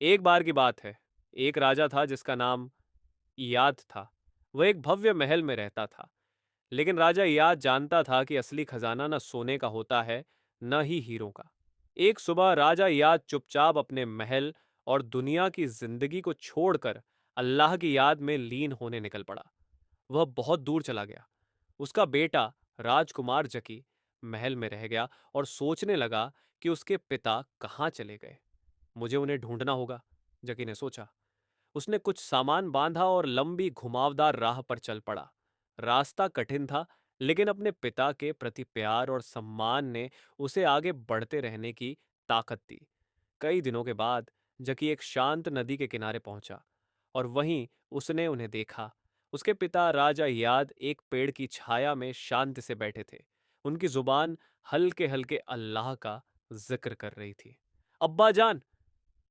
एक बार की बात है, एक राजा था जिसका नाम इयाद था। वह एक भव्य महल में रहता था, लेकिन राजा इयाद जानता था कि असली खजाना न सोने का होता है, न ही हीरों का। एक सुबह राजा इयाद चुपचाप अपने महल और दुनिया की जिंदगी को छोड़कर अल्लाह की याद में लीन होने निकल पड़ा। वह बहुत दूर चला गया। उसका बेटा राजकुमार जकी महल में रह गया और सोचने लगा कि उसके पिता कहाँ चले गए। मुझे उन्हें ढूंढना होगा, जकी ने सोचा। उसने कुछ सामान बांधा और लंबी घुमावदार राह पर चल पड़ा। रास्ता कठिन था, लेकिन अपने पिता के प्रति प्यार और सम्मान ने उसे आगे बढ़ते रहने की ताकत दी। कई दिनों के बाद जकी एक शांत नदी के किनारे पहुंचा और वहीं उसने उन्हें देखा। उसके पिता राजा याद एक पेड़ की छाया में शांति से बैठे थे। उनकी जुबान हल्के हल्के अल्लाह का जिक्र कर रही थी। अब्बा जान,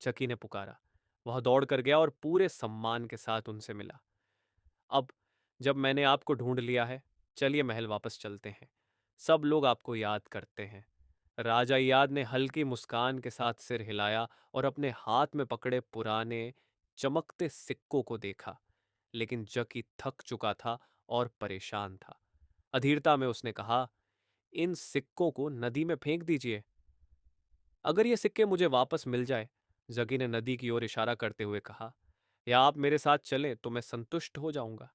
चकी ने पुकारा। वह दौड़ कर गया और पूरे सम्मान के साथ उनसे मिला। अब जब मैंने आपको ढूंढ लिया है, चलिए महल वापस चलते हैं। सब लोग आपको याद करते हैं। राजा याद ने हल्की मुस्कान के साथ सिर हिलाया और अपने हाथ में पकड़े पुराने चमकते सिक्कों को देखा। लेकिन जकी थक चुका था और परेशान था। अधीरता में उसने कहा, इन सिक्कों को नदी में फेंक दीजिए। अगर ये सिक्के मुझे वापस मिल जाए, जगी ने नदी की ओर इशारा करते हुए कहा, या आप मेरे साथ चलें तो मैं संतुष्ट हो जाऊंगा।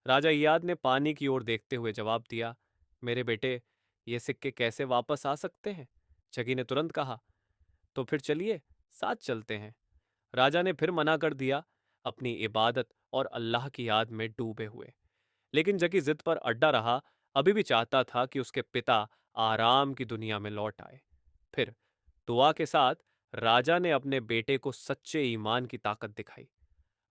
राजा इयाद ने पानी की ओर देखते हुए जवाब दिया, मेरे बेटे, ये सिक्के कैसे वापस आ सकते हैं? जगी ने तुरंत कहा, तो फिर चलिए, साथ चलते हैं। राजा ने फिर मना कर दिया, अपनी इबादत और अल्लाह की याद में डूबे हुए। लेकिन जकी जिद पर अड्डा रहा, अभी भी चाहता था कि उसके पिता आराम की दुनिया में लौट आए। फिर दुआ के साथ राजा ने अपने बेटे को सच्चे ईमान की ताकत दिखाई।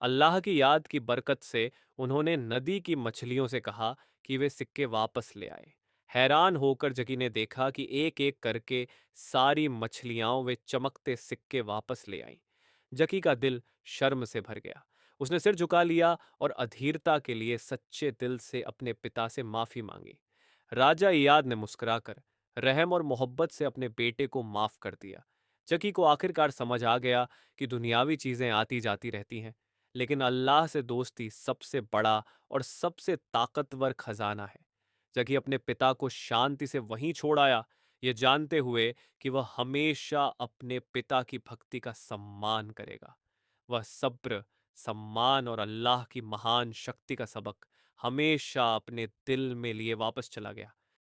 अल्लाह की याद की बरकत से उन्होंने नदी की मछलियों से कहा कि वे सिक्के वापस ले आए। हैरान होकर जकी ने देखा कि एक एक करके सारी मछलियां वे चमकते सिक्के वापस ले आईं। जकी का दिल शर्म से भर गया। उसने सिर झुका लिया और अधीरता के लिए सच्चे दिल से अपने पिता से माफी मांगी। राजा इयाद ने मुस्कुराकर रहम और मोहब्बत से अपने बेटे को माफ कर दिया। जकी को आखिरकार समझ आ गया कि दुनियावी चीजें आती जाती रहती हैं, लेकिन अल्लाह से दोस्ती सबसे बड़ा और सबसे ताकतवर खजाना है। जकी अपने पिता को शांति से वहीं छोड़ आया, ये जानते हुए कि वह हमेशा अपने पिता की भक्ति का सम्मान करेगा। वह सब्र, सम्मान और अल्लाह की महान शक्ति का सबक हमेशा अपने दिल में लिए वापस चला गया।